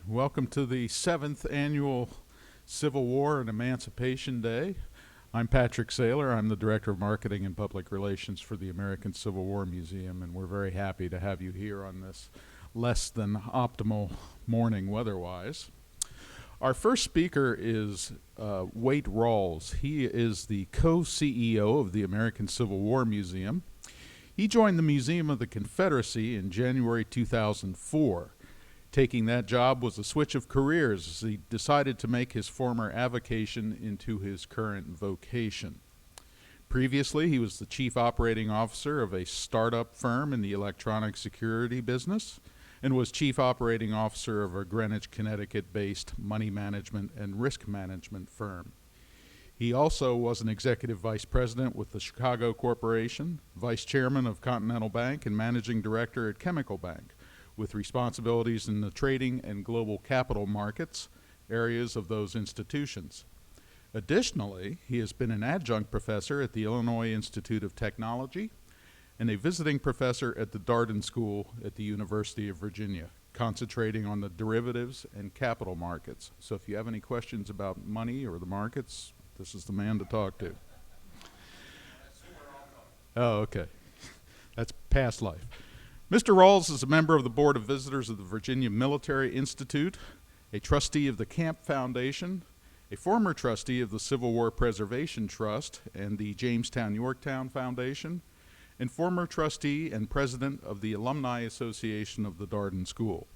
Welcome to the 7th Annual Civil War and Emancipation Day. I'm Patrick Saylor. I'm the Director of Marketing and Public Relations for the American Civil War Museum, and we're very happy to have you here on this less than optimal morning weather-wise. Our first speaker is Waite Rawls. He is the co-CEO of the American Civil War Museum. He joined the Museum of the Confederacy in January 2004. Taking that job was a switch of careers as he decided to make his former avocation into his current vocation. Previously, he was the chief operating officer of a startup firm in the electronic security business and was chief operating officer of a Greenwich, Connecticut-based money management and risk management firm. He also was an executive vice president with the Chicago Corporation, vice chairman of Continental Bank, and managing director at Chemical Bank, with responsibilities in the trading and global capital markets areas of those institutions. Additionally, he has been an adjunct professor at the Illinois Institute of Technology and a visiting professor at the Darden School at the University of Virginia, concentrating on the derivatives and capital markets. So if you have any questions about money or the markets, this is the man to talk to. Oh, okay. That's past life. Mr. Rawls is a member of the Board of Visitors of the Virginia Military Institute, a trustee of the Camp Foundation, a former trustee of the Civil War Preservation Trust and the Jamestown-Yorktown Foundation, and former trustee and president of the Alumni Association of the Darden School.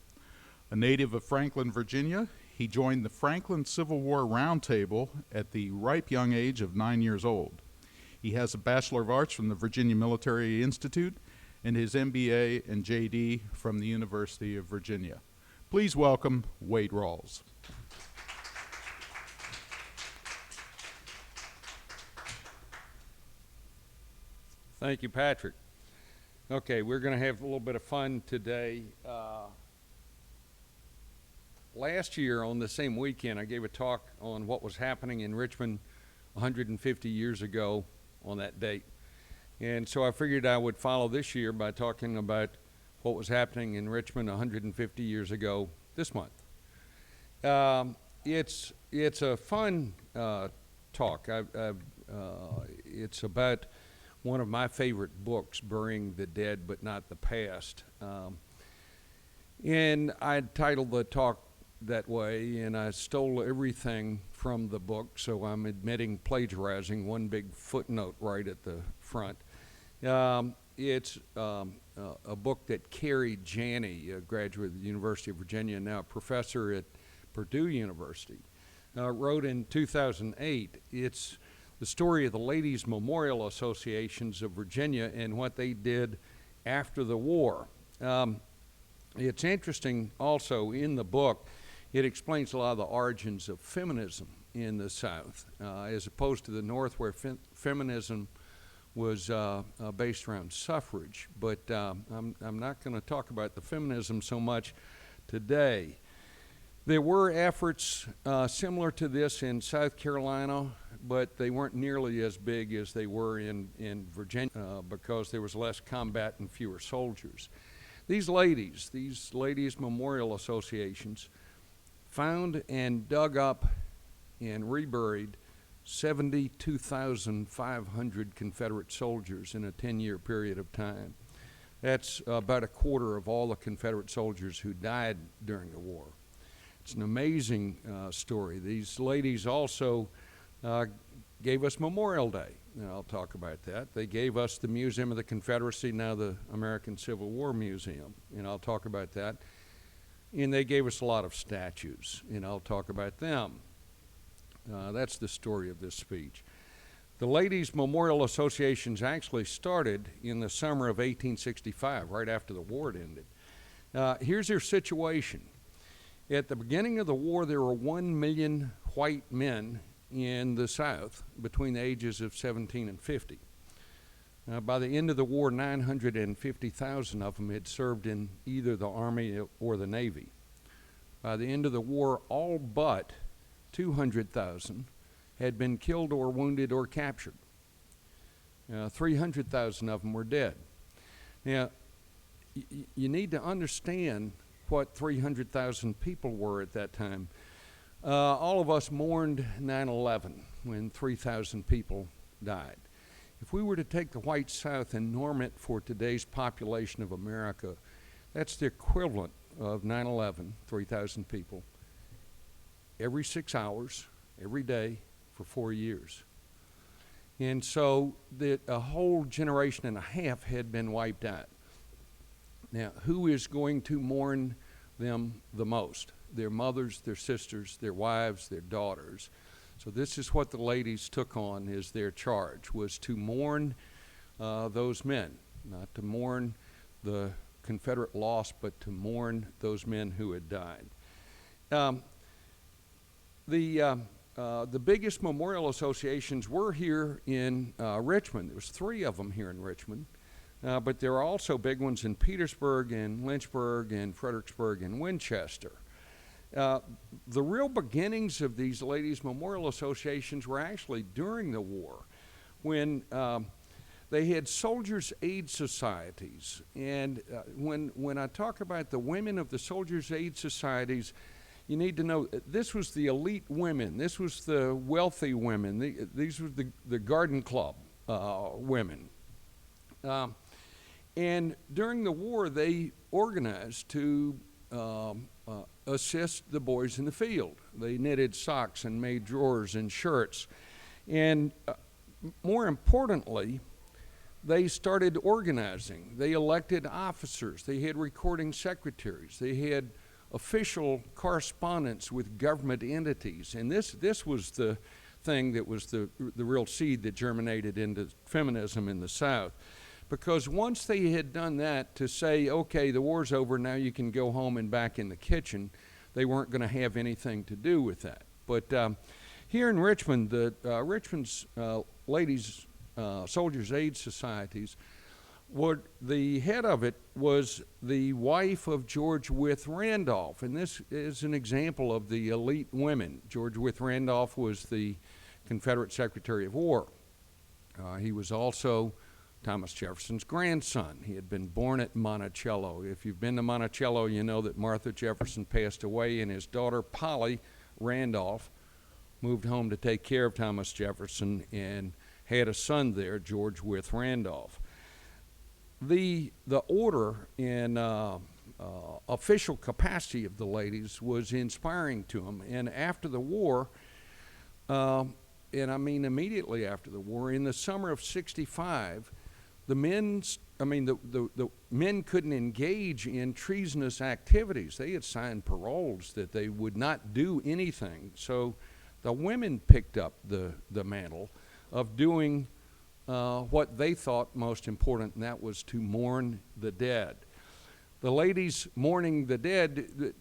A native of Franklin, Virginia, he joined the Franklin Civil War Roundtable at the ripe young age of 9 years old. He has a Bachelor of Arts from the Virginia Military Institute and his MBA and JD from the University of Virginia. Please welcome Waite Rawls. Thank you, Patrick. Okay, we're going to have a little bit of fun today. Last year on the same weekend, I gave a talk on what was happening in Richmond 150 years ago on that date. And so I figured I would follow this year by talking about what was happening in Richmond 150 years ago this month. It's a fun talk. It's about one of my favorite books, Burying the Dead But Not the Past. And I titled the talk that way, and I stole everything from the book, so I'm admitting plagiarizing, one big footnote right at the front. It's a book that Carrie Janney, a graduate of the University of Virginia, now a professor at Purdue University, wrote in 2008. It's the story of the Ladies Memorial Associations of Virginia and what they did after the war. It's interesting also in the book, it explains a lot of the origins of feminism in the South, as opposed to the North, where feminism was based around suffrage, but I'm not going to talk about the feminism so much today. There were efforts similar to this in South Carolina, but they weren't nearly as big as they were in Virginia because there was less combat and fewer soldiers. These ladies memorial associations, found and dug up and reburied 72,500 Confederate soldiers in a 10-year period of time. That's about a quarter of all the Confederate soldiers who died during the war. It's an amazing story. These ladies also gave us Memorial Day, and I'll talk about that. They gave us the Museum of the Confederacy, now the American Civil War Museum, and I'll talk about that. And they gave us a lot of statues, and I'll talk about them. That's the story of this speech. The Ladies Memorial Associations actually started in the summer of 1865, right after the war had ended. Here's their situation. At the beginning of the war, there were 1 million white men in the South between the ages of 17 and 50. By the end of the war, 950,000 of them had served in either the Army or the Navy. By the end of the war, all but 200,000 had been killed or wounded or captured. 300,000 of them were dead. Now, you need to understand what 300,000 people were at that time. All of us mourned 9/11 when 3,000 people died. If we were to take the white South and norm it for today's population of America, that's the equivalent of 9/11, 3,000 people, every 6 hours, every day, for 4 years. And so a whole generation and a half had been wiped out. Now, who is going to mourn them the most? Their mothers, their sisters, their wives, their daughters. So this is what the ladies took on as their charge, was to mourn those men, not to mourn the Confederate loss, but to mourn those men who had died. The biggest memorial associations were here in Richmond. There was 3 of them here in Richmond, but there are also big ones in Petersburg and Lynchburg and Fredericksburg and Winchester. The real beginnings of these ladies' memorial associations were actually during the war, when they had soldiers' aid societies. And when I talk about the women of the soldiers' aid societies, you need to know this was the elite women. This was the wealthy women. These were the garden club women. And during the war, they organized to assist the boys in the field. They knitted socks and made drawers and shirts. And more importantly, they started organizing. They elected officers. They had recording secretaries. They had official correspondence with government entities. And this was the thing that was the real seed that germinated into feminism in the South. Because once they had done that to say, okay, the war's over, now you can go home and back in the kitchen, they weren't going to have anything to do with that. But here in Richmond, Richmond's ladies' soldiers' aid societies, the head of it was the wife of George Wythe Randolph, and this is an example of the elite women. George Wythe Randolph was the Confederate Secretary of War. He was also Thomas Jefferson's grandson. He had been born at Monticello. If you've been to Monticello, you know that Martha Jefferson passed away, and his daughter Polly Randolph moved home to take care of Thomas Jefferson and had a son there, George Wythe Randolph. The order and official capacity of the ladies was inspiring to them. And after the war, and I mean immediately after the war, in the summer of '65, the men couldn't engage in treasonous activities. They had signed paroles that they would not do anything. So the women picked up the mantle of doing what they thought most important, and that was to mourn the dead. The ladies mourning the dead,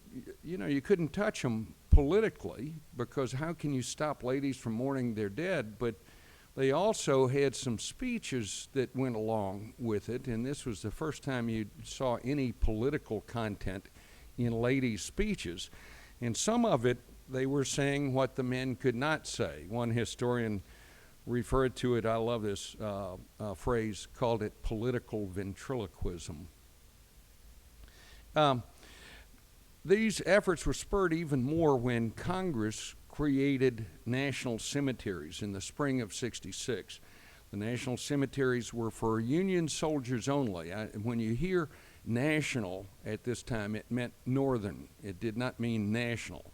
you know, you couldn't touch them politically, because how can you stop ladies from mourning their dead? But they also had some speeches that went along with it, and this was the first time you saw any political content in ladies' speeches. And some of it, they were saying what the men could not say. One historian referred to it, I love this phrase, called it political ventriloquism. These efforts were spurred even more when Congress created national cemeteries in the spring of '66. The national cemeteries were for Union soldiers only. When you hear national at this time, it meant northern. It did not mean national.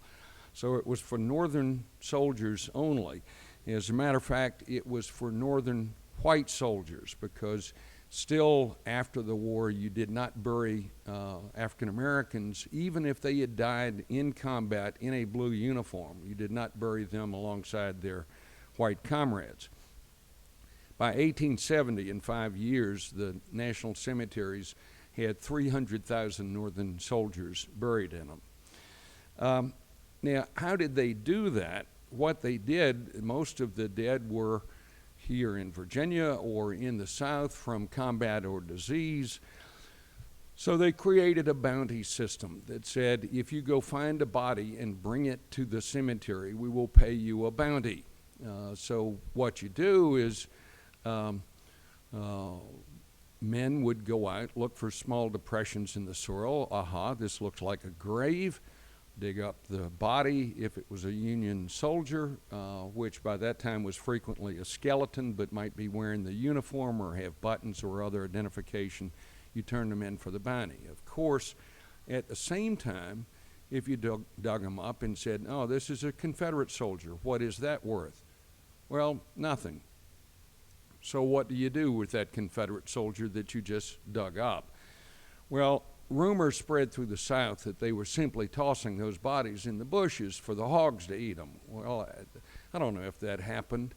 So it was for northern soldiers only. As a matter of fact, it was for northern white soldiers, because still after the war you did not bury African Americans, even if they had died in combat in a blue uniform. You did not bury them alongside their white comrades. By 1870, in 5 years, the national cemeteries had 300,000 northern soldiers buried in them. Now, how did they do that? What they did, most of the dead were here in Virginia or in the South from combat or disease. So they created a bounty system that said, if you go find a body and bring it to the cemetery, we will pay you a bounty. So what you do is Men would go out, look for small depressions in the soil. Aha, this looks like a grave. Dig up the body if it was a Union soldier, which by that time was frequently a skeleton but might be wearing the uniform or have buttons or other identification. You turn them in for the bounty. Of course, at the same time, if you dug them up and said, oh, this is a Confederate soldier, what is that worth? Well, nothing. So what do you do with that Confederate soldier that you just dug up? Well, rumors spread through the South that they were simply tossing those bodies in the bushes for the hogs to eat them. Well, I don't know if that happened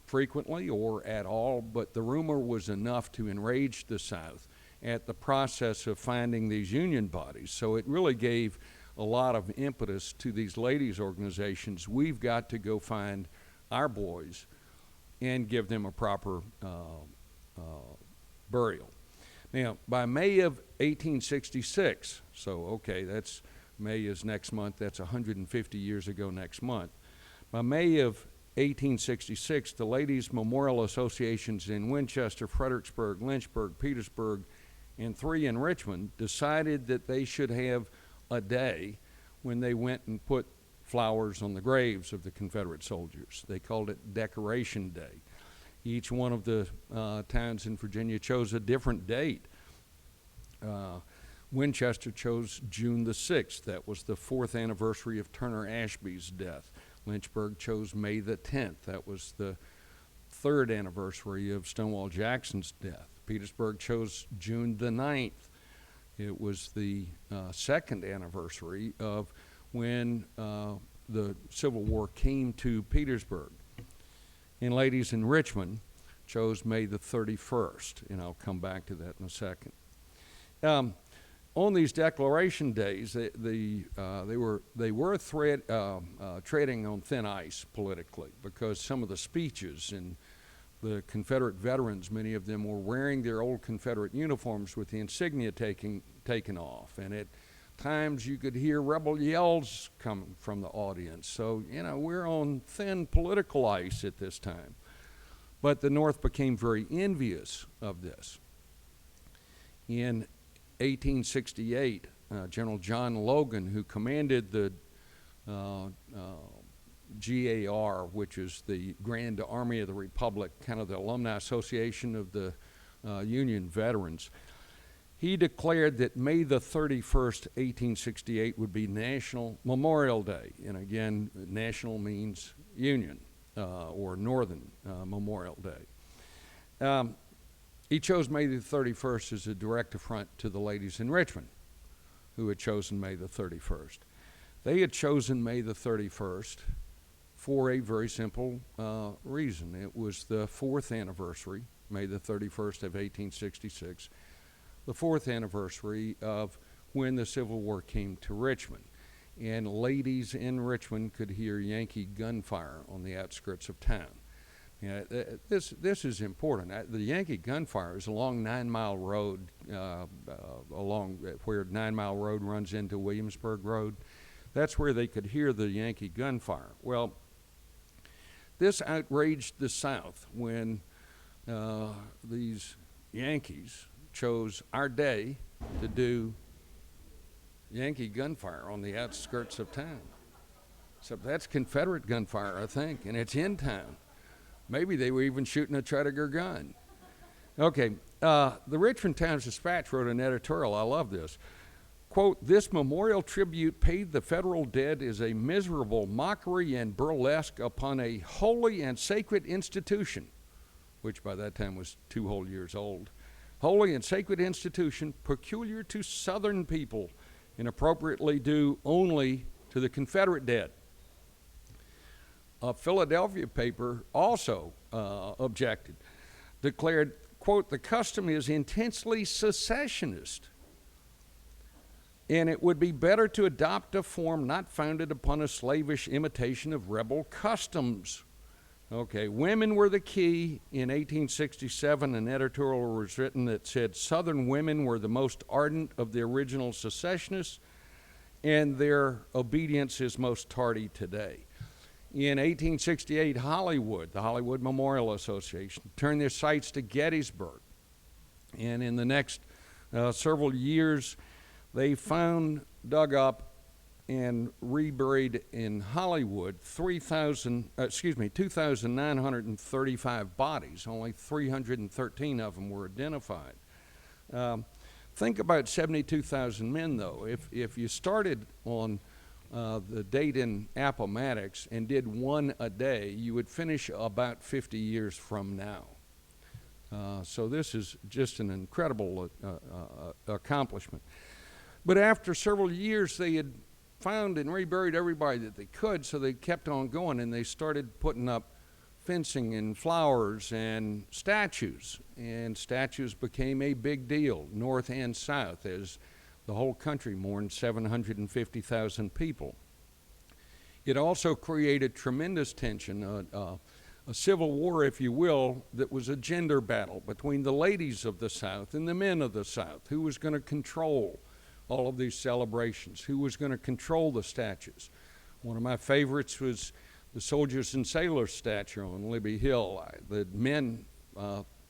frequently or at all, but the rumor was enough to enrage the South at the process of finding these Union bodies. So it really gave a lot of impetus to these ladies' organizations. We've got to go find our boys and give them a proper burial. Now, by May of 1866, so okay, that's May is next month, that's 150 years ago next month. By May of 1866, the Ladies' Memorial Associations in Winchester, Fredericksburg, Lynchburg, Petersburg, and 3 in Richmond decided that they should have a day when they went and put flowers on the graves of the Confederate soldiers. They called it Decoration Day. Each one of the towns in Virginia chose a different date. Winchester chose June the 6th. That was the 4th anniversary of Turner Ashby's death. Lynchburg chose May the 10th. That was the 3rd anniversary of Stonewall Jackson's death. Petersburg chose June the 9th. It was the 2nd anniversary of when the Civil War came to Petersburg. And ladies in Richmond chose May the 31st, and I'll come back to that in a second. On these declaration days, they were treading on thin ice politically, because some of the speeches and the Confederate veterans, many of them were wearing their old Confederate uniforms with the insignia taken off, and at times you could hear rebel yells coming from the audience. So, we're on thin political ice at this time. But the North became very envious of this. In 1868, General John Logan, who commanded the GAR, which is the Grand Army of the Republic, kind of the alumni association of the Union veterans, he declared that May the 31st, 1868 would be National Memorial Day. And again, national means Union or Northern Memorial Day. He chose May the 31st as a direct affront to the ladies in Richmond, who had chosen May the 31st. They had chosen May the 31st for a very simple reason. It was the 4th anniversary, May the 31st of 1866, the 4th anniversary of when the Civil War came to Richmond. And ladies in Richmond could hear Yankee gunfire on the outskirts of town. This is important. The Yankee gunfire is along 9 Mile Road, along where 9 Mile Road runs into Williamsburg Road. That's where they could hear the Yankee gunfire. Well, this outraged the South when these Yankees chose our day to do Yankee gunfire on the outskirts of town. So that's Confederate gunfire, I think, and it's in town. Maybe they were even shooting a Tredegar gun. Okay, the Richmond Times-Dispatch wrote an editorial. I love this. Quote, "This memorial tribute paid the federal dead is a miserable mockery and burlesque upon a holy and sacred institution," which by that time was 2 whole years old. "Holy and sacred institution peculiar to Southern people and appropriately due only to the Confederate dead." A Philadelphia paper also objected, declared, quote, "The custom is intensely secessionist, and it would be better to adopt a form not founded upon a slavish imitation of rebel customs." Okay, women were the key. In 1867, an editorial was written that said Southern women were the most ardent of the original secessionists, and their obedience is most tardy today. In 1868, Hollywood, the Hollywood Memorial Association, turned their sights to Gettysburg. And in the next several years, they found, dug up, and reburied in Hollywood 2,935 bodies. Only 313 of them were identified. Think about 72,000 men, though. If you started on the date in Appomattox and did one a day, you would finish about 50 years from now. So this is just an incredible accomplishment. But after several years, they had found and reburied everybody that they could, so they kept on going, and they started putting up fencing and flowers and statues. And statues became a big deal, north and south, as the whole country mourned 750,000 people. It also created tremendous tension, a civil war, if you will, that was a gender battle between the ladies of the South and the men of the South. Who was going to control all of these celebrations? Who was going to control the statues? One of my favorites was the Soldiers and Sailors statue on Libby Hill. The men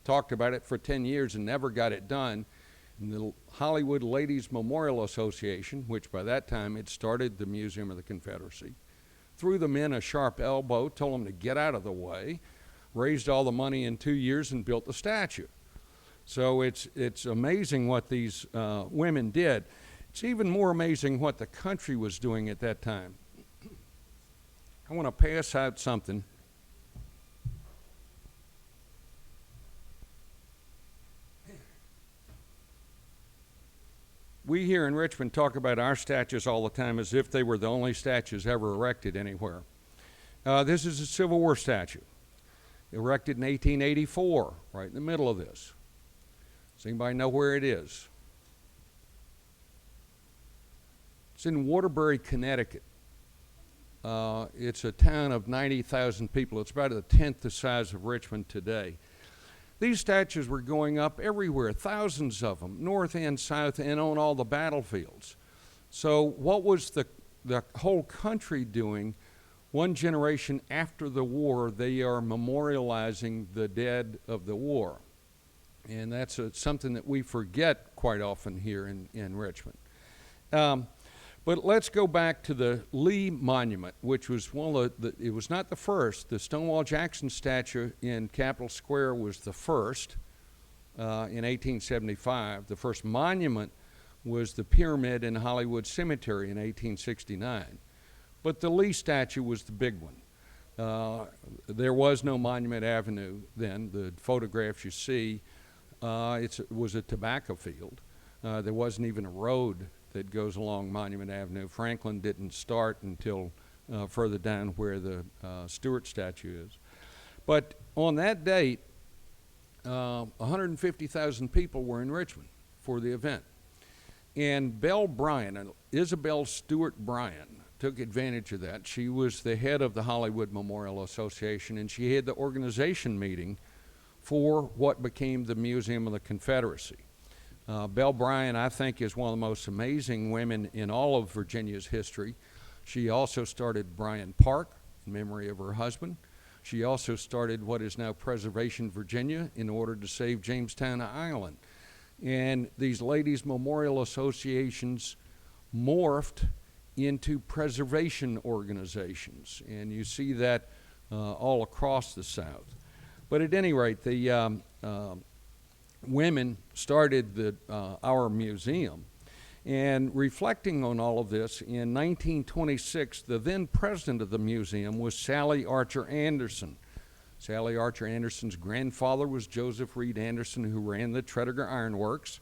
talked about it for 10 years and never got it done. And the Hollywood Ladies Memorial Association, which by that time had started the Museum of the Confederacy, threw the men a sharp elbow, told them to get out of the way, raised all the money in 2 years, and built the statue. So it's amazing what these women did. It's even more amazing what the country was doing at that time. I want to pass out something. We here in Richmond talk about our statues all the time as if they were the only statues ever erected anywhere. This is a Civil War statue, erected in 1884, right in the middle of this. Does anybody know where it is? It's in Waterbury, Connecticut. It's a town of 90,000 people. It's about a tenth the size of Richmond today. These statues were going up everywhere, thousands of them, north and south, and on all the battlefields. So what was the whole country doing? One generation after the war, they are memorializing the dead of the war. And that's something that we forget quite often here in Richmond. But let's go back to the Lee Monument, which was it was not the first. The Stonewall Jackson statue in Capitol Square was the first in 1875. The first monument was the pyramid in Hollywood Cemetery in 1869. But the Lee statue was the big one. There was no Monument Avenue then. The photographs you see, it was a tobacco field. There wasn't even a road that goes along Monument Avenue. Franklin didn't start until further down where the Stewart statue is. But on that date, 150,000 people were in Richmond for the event. And Belle Bryan, Isabel Stewart Bryan, took advantage of that. She was the head of the Hollywood Memorial Association, and she had the organization meeting for what became the Museum of the Confederacy. Belle Bryan, I think, is one of the most amazing women in all of Virginia's history. She also started Bryan Park in memory of her husband. She also started what is now Preservation Virginia in order to save Jamestown Island. And these ladies' memorial associations morphed into preservation organizations. And you see that all across the South. But at any rate, the women started our museum. And reflecting on all of this, in 1926, the then president of the museum was Sally Archer Anderson. Sally Archer Anderson's grandfather was Joseph Reed Anderson, who ran the Tredegar Iron Works.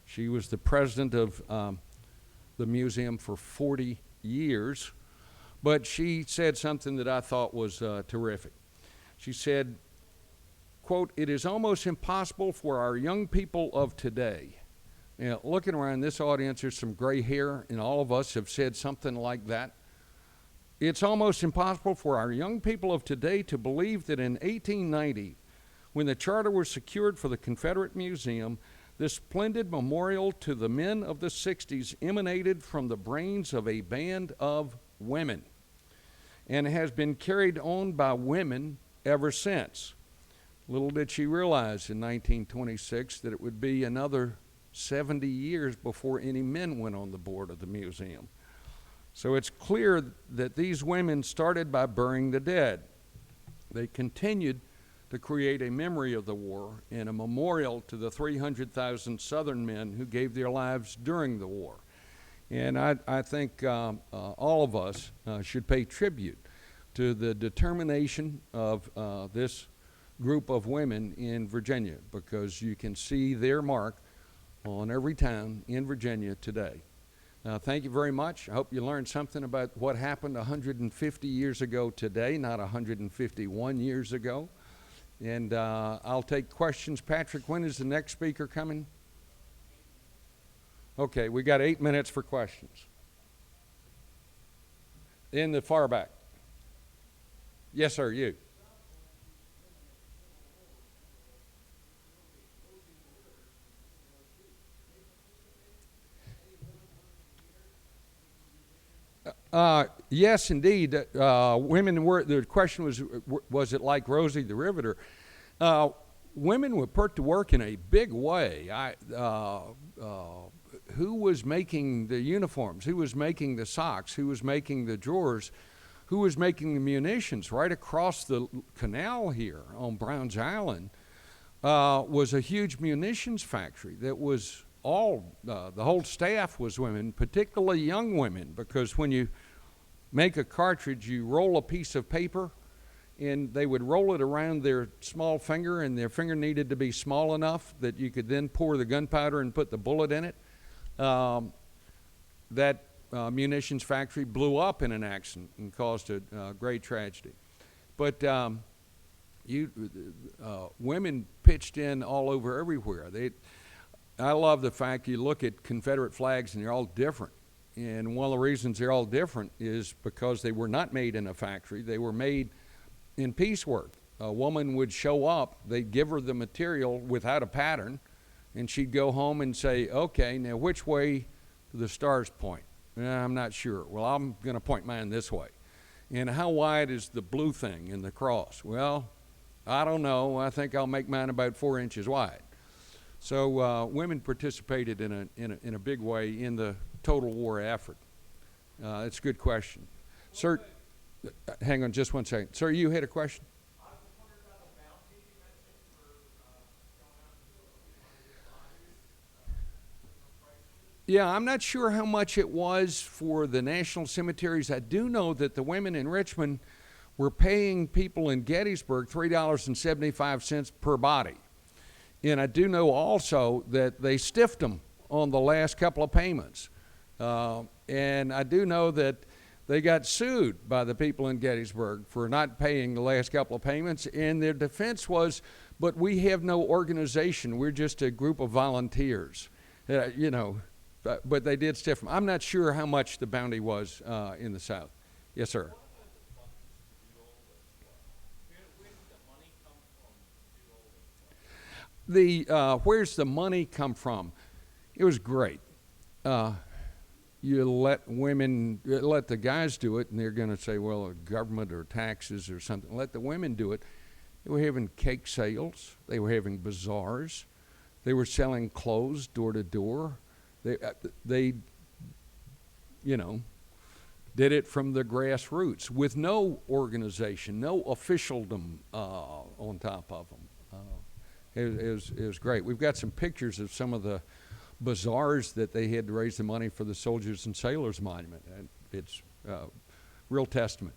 She was the president of the museum for 40 years. But she said something that I thought was terrific. She said, quote, "It is almost impossible for our young people of today." You know, looking around this audience, there's some gray hair, and all of us have said something like that. It's almost impossible for our young people of today to believe that in 1890, when the charter was secured for the Confederate Museum, this splendid memorial to the men of the 60s emanated from the brains of a band of women and has been carried on by women ever since. Little did she realize in 1926 that it would be another 70 years before any men went on the board of the museum. So it's clear that these women started by burying the dead. They continued to create a memory of the war and a memorial to the 300,000 Southern men who gave their lives during the war. And I think all of us should pay tribute to the determination of this group of women in Virginia, because you can see their mark on every town in Virginia today. Thank you very much. I hope you learned something about what happened 150 years ago today, not 151 years ago. And I'll take questions. Patrick, when is the next speaker coming? Okay, we got 8 minutes for questions. In the far back. Yes, sir, you. Yes, indeed. Women were, the question was it like Rosie the Riveter? Women were put to work in a big way. Who was making the uniforms? Who was making the socks? Who was making the drawers? Who was making the munitions? Right across the canal here on Browns Island was a huge munitions factory that was all, the whole staff was women, particularly young women, because when you make a cartridge, you roll a piece of paper, and they would roll it around their small finger, and their finger needed to be small enough that you could then pour the gunpowder and put the bullet in it. That munitions factory blew up in an accident and caused a great tragedy. But women pitched in all over everywhere. I love the fact you look at Confederate flags and they're all different. And one of the reasons they're all different is because they were not made in a factory. They were made in piecework. A woman would show up, they'd give her the material without a pattern, and she'd go home and say, okay, now which way do the stars point? I'm not sure. Well, I'm going to point mine this way. And how wide is the blue thing in the cross? Well, I don't know. I think I'll make mine about 4 inches wide. So women participated in a big way in the total war effort. It's a good question. Sir, hang on just one second. Sir, you had a question? I was wondering about the bounty you mentioned for going out to the bodies. Yeah, I'm not sure how much it was for the national cemeteries. I do know that the women in Richmond were paying people in Gettysburg $3.75 per body. And I do know also that they stiffed them on the last couple of payments. And I do know that they got sued by the people in Gettysburg for not paying the last couple of payments. And their defense was, but we have no organization. We're just a group of volunteers. You know, but they did stiff them. I'm not sure how much the bounty was in the South. Yes, sir. Where's the money come from? It was great. You let women, let the guys do it, and they're going to say, well, government or taxes or something. Let the women do it. They were having cake sales. They were having bazaars. They were selling clothes door to door. They you know, did it from the grassroots with no organization, no officialdom on top of them. It was great. We've got some pictures of some of the bazaars that they had to raise the money for the Soldiers and Sailors Monument. And it's real testament.